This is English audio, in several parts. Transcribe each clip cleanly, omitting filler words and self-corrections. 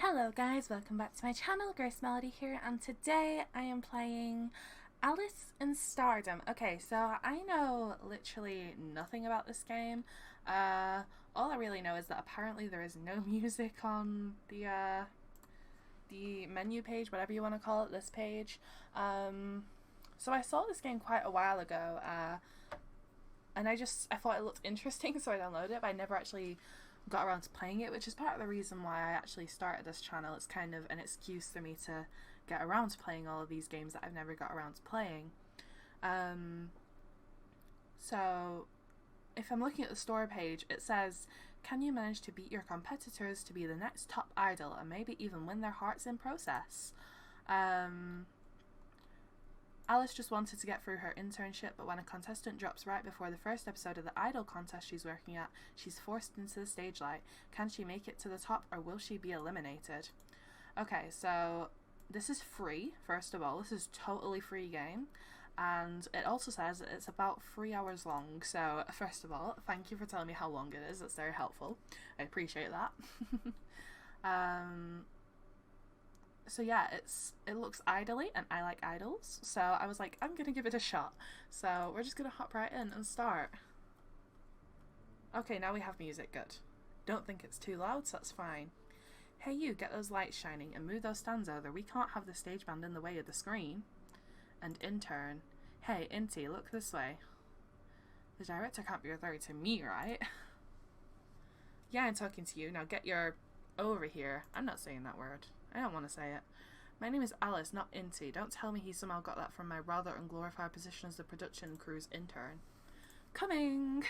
Hello guys, welcome back to my channel. Grace Melody here, and today I am playing Alice in Stardom. Okay, so I know literally nothing about this game. All I really know is that apparently there is no music on the menu page, whatever you want to call it, this page. So I saw this game quite a while ago, and I thought it looked interesting, so I downloaded it, but I never actually got around to playing it, which is part of the reason why I actually started this channel. It's kind of an excuse for me to get around to playing all of these games that I've never got around to playing. So if I'm looking at the store page, it says, can you manage to beat your competitors to be the next top idol and maybe even win their hearts in process? Alice just wanted to get through her internship, but when a contestant drops right before the first episode of the idol contest she's working at, she's forced into the stage light. Can she make it to the top, or will she be eliminated? Okay, so this is free, first of all. This is totally free game. And it also says that it's about 3 hours long. So, first of all, thank you for telling me how long it is. That's very helpful. I appreciate that. So yeah, it looks idly, and I like idols, so I was like, I'm gonna give it a shot. So we're just gonna hop right in and start. Okay, now we have music, good. Don't think it's too loud, so that's fine. Hey you, get those lights shining and move those stands over. We can't have the stage band in the way of the screen. And intern. Hey, Inty, look this way. The director can't be referring to me, right? Yeah, I'm talking to you. Now get your over here. I'm not saying that word. I don't want to say it. My name is Alice, not Inty. Don't tell me he somehow got that from my rather unglorified position as the production crew's intern. Coming!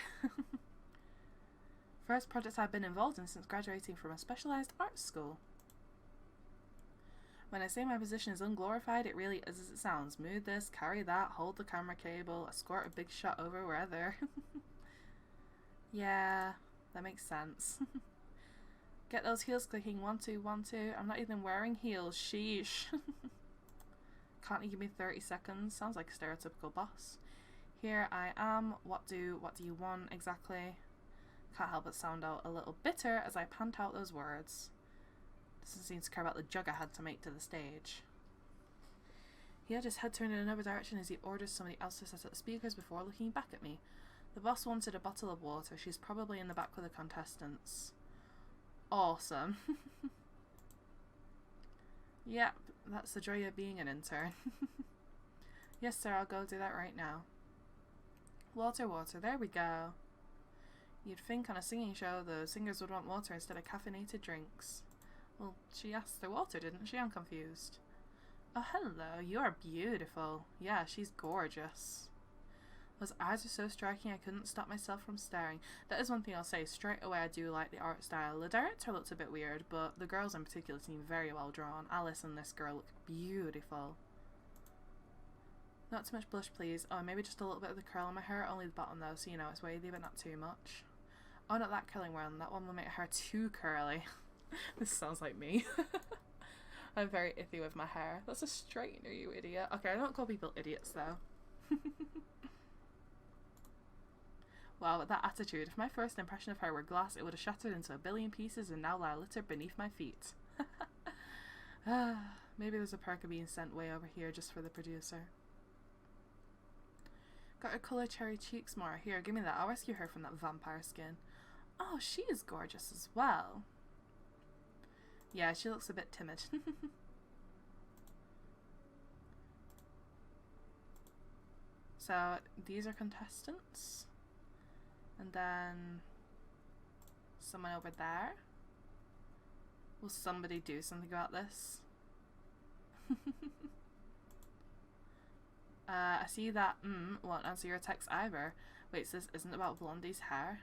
First project I've been involved in since graduating from a specialised arts school. When I say my position is unglorified, it really is as it sounds. Move this, carry that, hold the camera cable, escort a big shot over wherever. Yeah, that makes sense. Get those heels clicking. 1, 2, 1, 2. I'm not even wearing heels. Sheesh. Can't you give me 30 seconds? Sounds like a stereotypical boss. Here I am. What do you want exactly? Can't help but sound out a little bitter as I pant out those words. Doesn't seem to care about the jug I had to make to the stage. He had his head turned in another direction as he orders somebody else to set up the speakers before looking back at me. The boss wanted a bottle of water. She's probably in the back with the contestants. Awesome. Yep, that's the joy of being an intern. Yes, sir, I'll go do that right now. Water, water, there we go. You'd think on a singing show the singers would want water instead of caffeinated drinks. Well, she asked for water, didn't she? I'm confused. Oh, hello, you are beautiful. Yeah, she's gorgeous. Those eyes are so striking I couldn't stop myself from staring. That is one thing I'll say. Straight away I do like the art style. The director looks a bit weird, but the girls in particular seem very well drawn. Alice and this girl look beautiful. Not too much blush, please. Oh, maybe just a little bit of the curl on my hair. Only the bottom though, so you know it's wavy, but not too much. Oh, not that curling one. That one will make her hair too curly. This sounds like me. I'm very iffy with my hair. That's a straightener, you idiot. Okay, I don't call people idiots though. Wow, with that attitude, if my first impression of her were glass, it would have shattered into a billion pieces and now lie littered beneath my feet. Maybe there's a perk of being sent way over here just for the producer. Got her colour cherry cheeks more. Here, give me that. I'll rescue her from that vampire skin. Oh, she is gorgeous as well. Yeah, she looks a bit timid. So, these are contestants. And then someone over there. Will somebody do something about this? I see that won't answer your text either. Wait, so this isn't about Blondie's hair?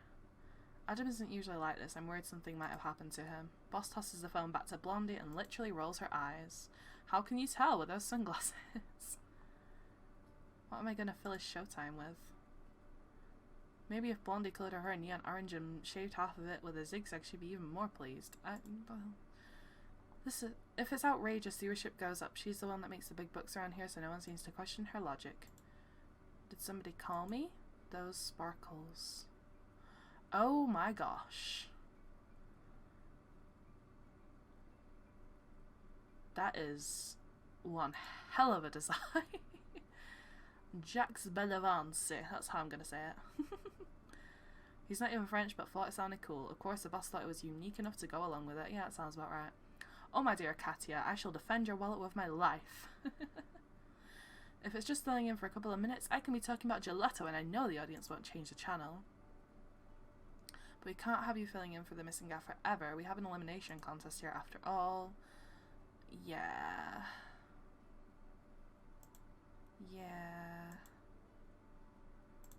Adam isn't usually like this. I'm worried something might have happened to him. Boss tosses the phone back to Blondie and literally rolls her eyes. How can you tell with those sunglasses? What am I gonna fill his showtime with? Maybe if Blondie coloured her hair neon orange and shaved half of it with a zigzag, she'd be even more pleased. If it's outrageous, viewership goes up. She's the one that makes the big bucks around here, so no one seems to question her logic. Did somebody call me? Those sparkles. Oh my gosh. That is one hell of a design. Jax Belavansi, that's how I'm going to say it. He's not even French, but thought it sounded cool. Of course, the boss thought it was unique enough to go along with it. Yeah, that sounds about right. Oh, my dear Katya, I shall defend your wallet with my life. If it's just filling in for a couple of minutes, I can be talking about gelato, and I know the audience won't change the channel. But we can't have you filling in for the missing guy forever. We have an elimination contest here after all. Yeah. Yeah.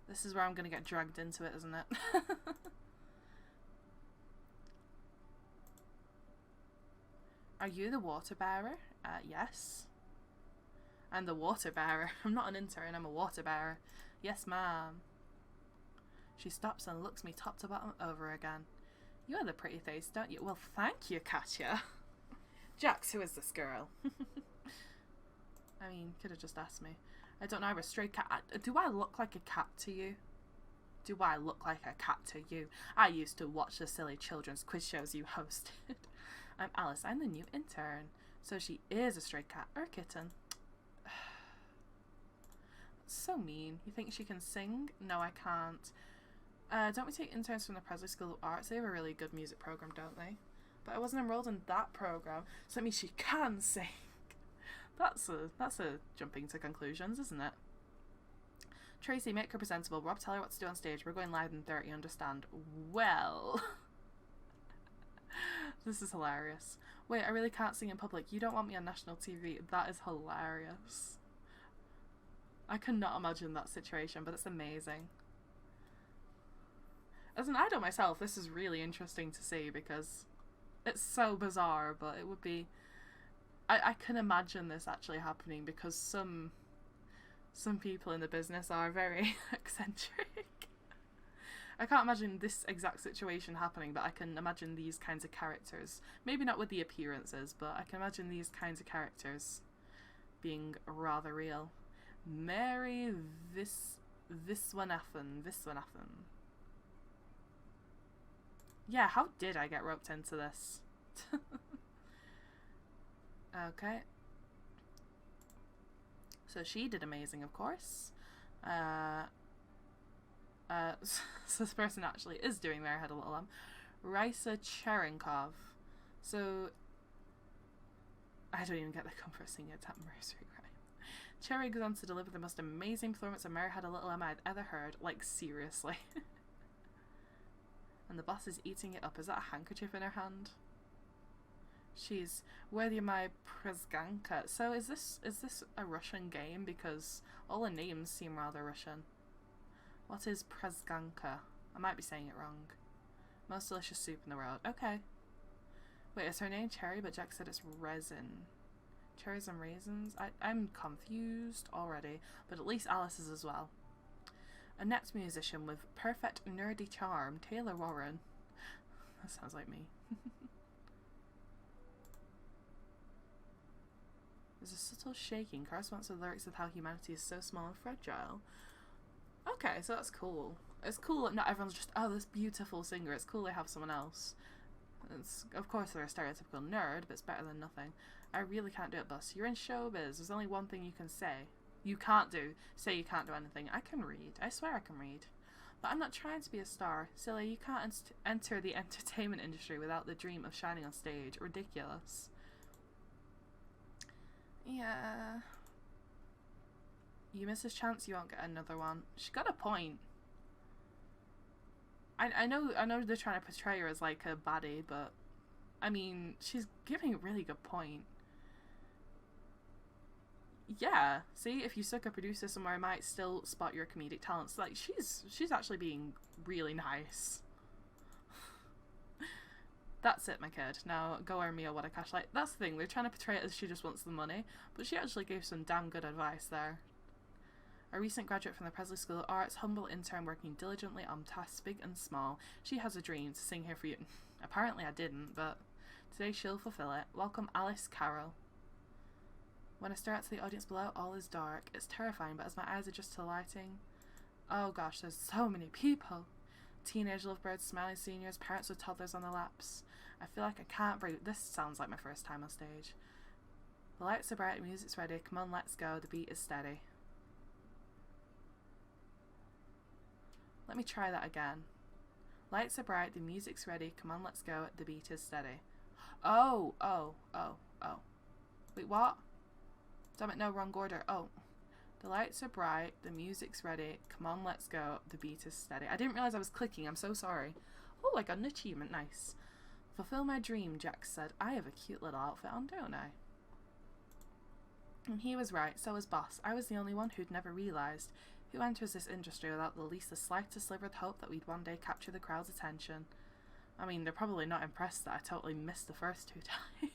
This is where I'm going to get dragged into it, isn't it? Are you the water bearer? Yes. I'm the water bearer. I'm not an intern, I'm a water bearer. Yes, ma'am. She stops and looks me top to bottom over again. You have the pretty face, don't you? Well, thank you, Katya. Jax, who is this girl? I mean, could have just asked me. I don't know, I'm a stray cat. Do I look like a cat to you? Do I look like a cat to you? I used to watch the silly children's quiz shows you hosted. I'm Alice, I'm the new intern. So she is a stray cat or a kitten. So mean. You think she can sing? No, I can't. Don't we take interns from the Presley School of Arts? They have a really good music program, don't they? But I wasn't enrolled in that program, so that means she can sing. That's a jumping to conclusions, isn't it? Tracy, make her presentable. Rob, tell her what to do on stage. We're going live in 30, understand? Well... This is hilarious. Wait, I really can't sing in public. You don't want me on national TV. That is hilarious. I cannot imagine that situation, but it's amazing. As an idol myself, this is really interesting to see because it's so bizarre, but it would be... I can imagine this actually happening because some people in the business are very eccentric. I can't imagine this exact situation happening, but I can imagine these kinds of characters. Maybe not with the appearances, but I can imagine these kinds of characters being rather real. Mary Viswanathan. Yeah, how did I get roped into this? Okay. So she did amazing, of course. So this person actually is doing Mary Had a Little Lamb. Raisa Cherenkov. So I don't even get the comfort singing a anniversary rhyme. Cherry goes on to deliver the most amazing performance of Mary Had a Little Lamb I'd ever heard. Like, seriously. And the boss is eating it up. Is that a handkerchief in her hand? She's worthy of my Prezganka. So is this a Russian game? Because all the names seem rather Russian. What is Prezganka? I might be saying it wrong. Most delicious soup in the world. Okay. Wait, is her name Cherry? But Jack said it's resin. Cherries and raisins? I'm confused already. But at least Alice is as well. A inept musician with perfect nerdy charm. Taylor Warren. That sounds like me. There's a subtle shaking corresponds to the lyrics of how humanity is so small and fragile. Okay, so that's cool. It's cool that not everyone's just, oh, this beautiful singer. It's cool they have someone else. Of course they're a stereotypical nerd, but it's better than nothing. I really can't do it, Bus. You're in showbiz. There's only one thing you can say. You can't do. Say you can't do anything. I can read. I swear I can read. But I'm not trying to be a star. Silly, you can't enter the entertainment industry without the dream of shining on stage. Ridiculous. Yeah. You miss this chance, you won't get another one. She got a point. I know they're trying to portray her as like a baddie, but I mean, she's giving a really good point. Yeah, see, if you suck a producer somewhere, I might still spot your comedic talents. Like, she's actually being really nice. That's it, my kid. Now go earn me a what a cash. Like, that's the thing, they're trying to portray it as she just wants the money, but she actually gave some damn good advice there. A recent graduate from the Presley School of Arts, humble intern working diligently on tasks big and small. She has a dream to sing here for you. Apparently I didn't, but today she'll fulfill it. Welcome, Alice Carroll. When I stare out to the audience below, all is dark. It's terrifying, but as my eyes adjust to the lighting... Oh gosh, there's so many people. Teenage lovebirds, smiling seniors, parents with toddlers on their laps. I feel like I can't breathe. This sounds like my first time on stage. The lights are bright, the music's ready. Come on, let's go. The beat is steady. Let me try that again. Lights are bright, the music's ready. Come on, let's go. The beat is steady. Oh. Wait, what? Damn it, no, wrong order. Oh. The lights are bright, the music's ready. Come on, let's go. The beat is steady. I didn't realise I was clicking. I'm so sorry. Oh, I got an achievement. Nice. Fulfill my dream, Jack said. I have a cute little outfit on, don't I? And he was right, so was Boss. I was the only one who'd never realised. Who enters this industry without the slightest sliver of hope that we'd one day capture the crowd's attention? I mean, they're probably not impressed that I totally missed the first 2 times.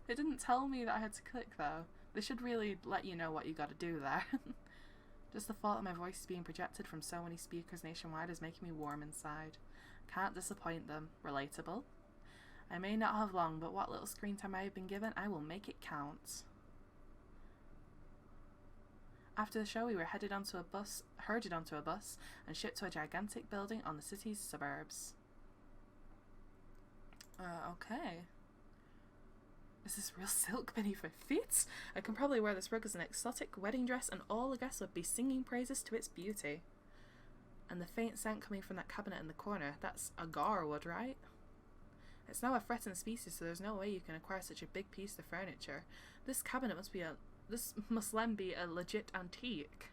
It didn't tell me that I had to click, though. They should really let you know what you gotta do there. Just the thought that my voice is being projected from so many speakers nationwide is making me warm inside. Can't disappoint them. Relatable. I may not have long, but what little screen time I have been given, I will make it count. After the show, we were herded onto a bus, and shipped to a gigantic building on the city's suburbs. Okay. Is this real silk beneath my feet? I can probably wear this rug as an exotic wedding dress, and all the guests would be singing praises to its beauty. And the faint scent coming from that cabinet in the corner, that's agar wood, right? It's now a threatened species, so there's no way you can acquire such a big piece of furniture. This cabinet must then be a legit antique.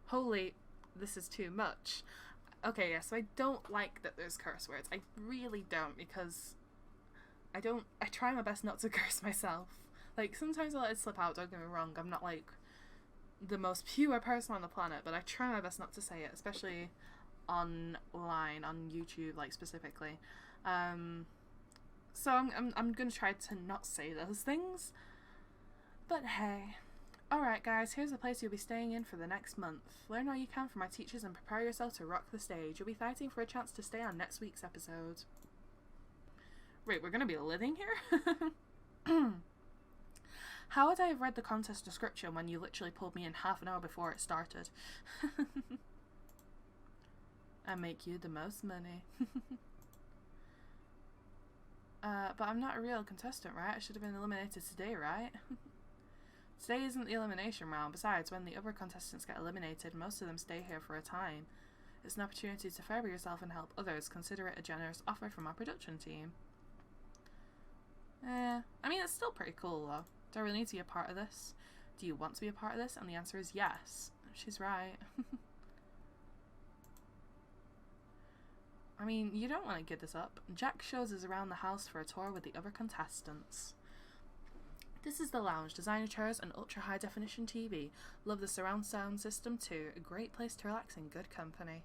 Holy, this is too much. Okay, yeah, so I don't like that there's curse words. I really don't, because I try my best not to curse myself. Like, sometimes I let it slip out, don't get me wrong. I'm not, like, the most pure person on the planet, but I try my best not to say it, especially online, on YouTube, like, specifically. So I'm gonna try to not say those things. But hey. Alright guys, here's the place you'll be staying in for the next month. Learn all you can from my teachers and prepare yourself to rock the stage. You'll be fighting for a chance to stay on next week's episode. Wait, we're gonna be living here? How would I have read the contest description when you literally pulled me in half an hour before it started? I make you the most money. But I'm not a real contestant, right? I should have been eliminated today, right? Today isn't the elimination round. Besides, when the other contestants get eliminated, most of them stay here for a time. It's an opportunity to further yourself and help others. Consider it a generous offer from our production team. I mean, it's still pretty cool, though. Do I really need to be a part of this? Do you want to be a part of this? And the answer is yes. She's right. I mean, you don't want to give this up. Jack shows us around the house for a tour with the other contestants. This is the lounge, designer chairs and ultra high definition TV. Love the surround sound system too. A great place to relax in good company.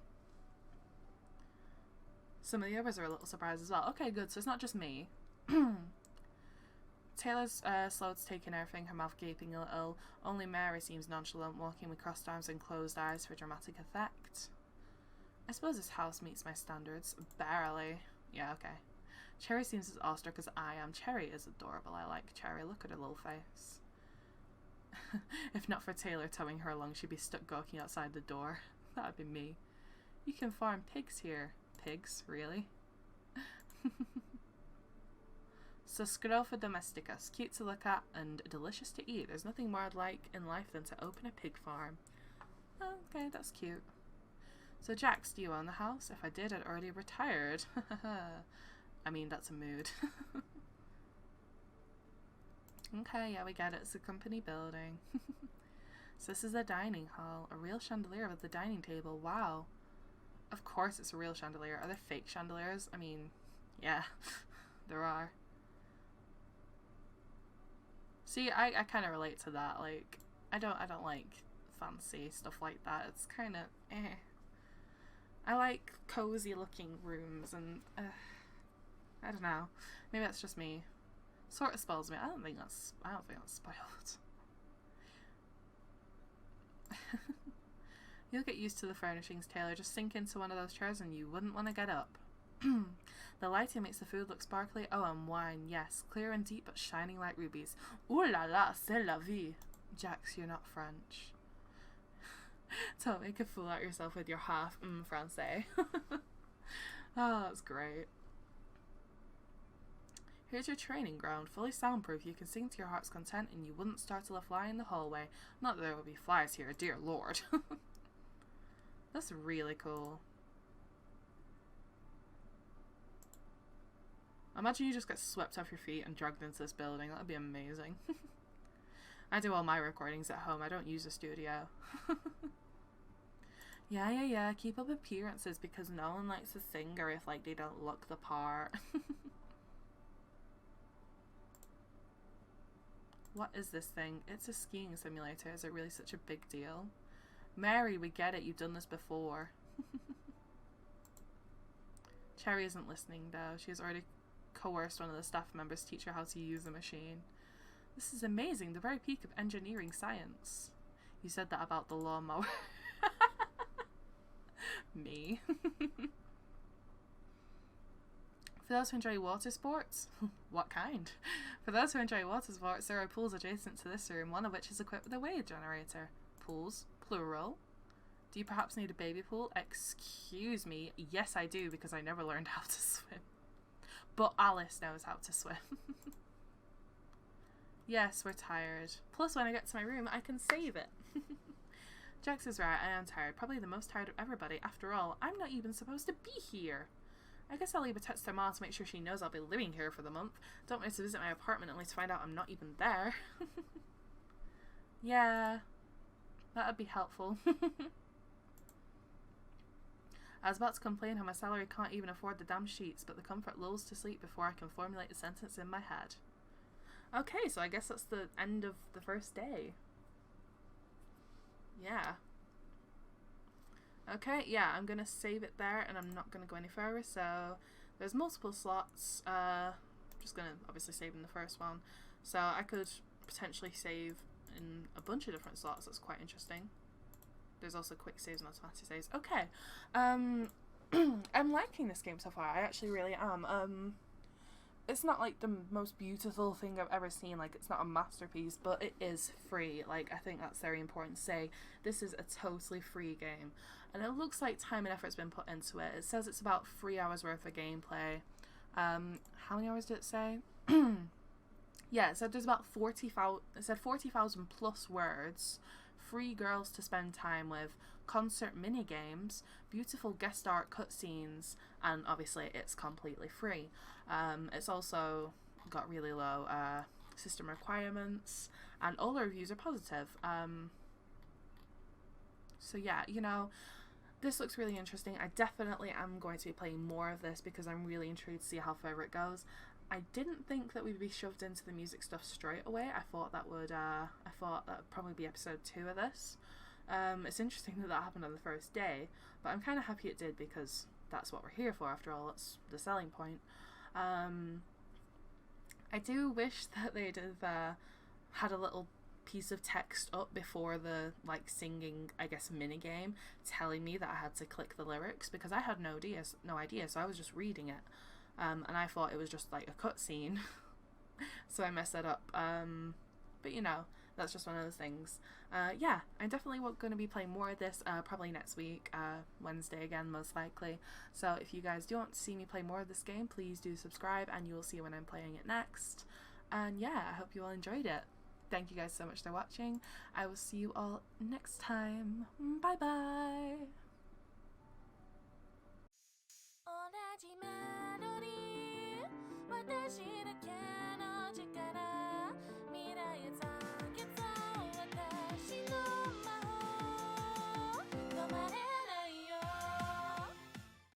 Some of the others are a little surprised as well. Okay, good, so it's not just me. Taylor's slow to take in everything, her mouth gaping a little. Only Mary seems nonchalant, walking with crossed arms and closed eyes for dramatic effect. I suppose this house meets my standards. Barely. Yeah, okay. Cherry seems as awestruck as I am. Cherry is adorable. I like Cherry. Look at her little face. If not for Taylor towing her along, she'd be stuck gawking outside the door. That'd be me. You can farm pigs here. Pigs? Really? So Scrofa domesticus. Cute to look at and delicious to eat. There's nothing more I'd like in life than to open a pig farm. Oh, okay, that's cute. So Jax, do you own the house? If I did, I'd already retired. I mean, that's a mood. Okay, yeah, we get it. It's a company building. So this is the dining hall. A real chandelier with the dining table. Wow. Of course it's a real chandelier. Are there fake chandeliers? I mean, yeah, there are. See, I kind of relate to that. Like, I don't like fancy stuff like that. It's kind of eh. I like cozy looking rooms and I don't know. Maybe that's just me. Sort of spoils me. I don't think that's spoiled. You'll get used to the furnishings, Taylor. Just sink into one of those chairs and you wouldn't want to get up. The lighting makes the food look sparkly. Oh, and wine, yes. Clear and deep, but shining like rubies. Ooh la la, c'est la vie. Jax, you're not French. Don't make a fool out of yourself with your half francais. Oh, that's great. Here's your training ground, fully soundproof. You can sing to your heart's content and you wouldn't startle a fly in the hallway. Not that there would be flies here, dear lord. That's really cool. Imagine you just get swept off your feet and dragged into this building. That would be amazing. I do all my recordings at home. I don't use a studio. Yeah. Keep up appearances because no one likes a singer if, like, they don't look the part. What is this thing? It's a skiing simulator. Is it really such a big deal? Mary, we get it. You've done this before. Cherry isn't listening, though. She has already coerced one of the staff members to teach her how to use the machine. This is amazing. The very peak of engineering science. You said that about the lawnmower. Me. For those who enjoy water sports, what kind? For those who enjoy water sports, there are pools adjacent to this room, one of which is equipped with a wave generator. Pools, plural. Do you perhaps need a baby pool? Excuse me. Yes, I do, because I never learned how to swim. But Alice knows how to swim. Yes, we're tired. Plus, when I get to my room, I can save it. Jax is right, I am tired. Probably the most tired of everybody. After all, I'm not even supposed to be here. I guess I'll leave a text to Ma to make sure she knows I'll be living here for the month. Don't want her to visit my apartment at least to find out I'm not even there. Yeah, that'd be helpful. I was about to complain how my salary can't even afford the damn sheets, but the comfort lulls to sleep before I can formulate the sentence in my head. Okay, so I guess that's the end of the first day. Yeah. Okay, yeah, I'm gonna save it there and I'm not gonna go any further, so there's multiple slots. I'm just gonna obviously save in the first one. So I could potentially save in a bunch of different slots. That's quite interesting. There's also quick saves and automatic saves. Okay. I'm liking this game so far. I actually really am. It's not like the most beautiful thing I've ever seen, like it's not a masterpiece, but it is free. Like, I think that's very important to say. This is a totally free game, and it looks like time and effort's been put into it. It says it's about 3 hours worth of gameplay. How many hours did it say? Yeah, it said there's about 40,000, it said 40,000 plus words, free girls to spend time with, concert mini games, beautiful guest art cutscenes, and obviously it's completely free. It's also got really low system requirements, and all the reviews are positive. So yeah, you know, this looks really interesting. I definitely am going to be playing more of this because I'm really intrigued to see how far it goes. I didn't think that we'd be shoved into the music stuff straight away. I thought that would probably be episode 2 of this. It's interesting that happened on the first day, but I'm kind of happy it did because that's what we're here for after all. It's the selling point. I do wish that they'd have had a little piece of text up before the like singing, I guess, mini game telling me that I had to click the lyrics, because I had no idea, so I was just reading it. And I thought it was just like a cutscene, so I messed that up. But you know, that's just one of those things. Yeah, I'm definitely going to be playing more of this probably next week, Wednesday again, most likely. So if you guys do want to see me play more of this game, please do subscribe, and you will see when I'm playing it next. And yeah, I hope you all enjoyed it. Thank you guys so much for watching. I will see you all next time. Bye bye! 同じメロディー私だけの力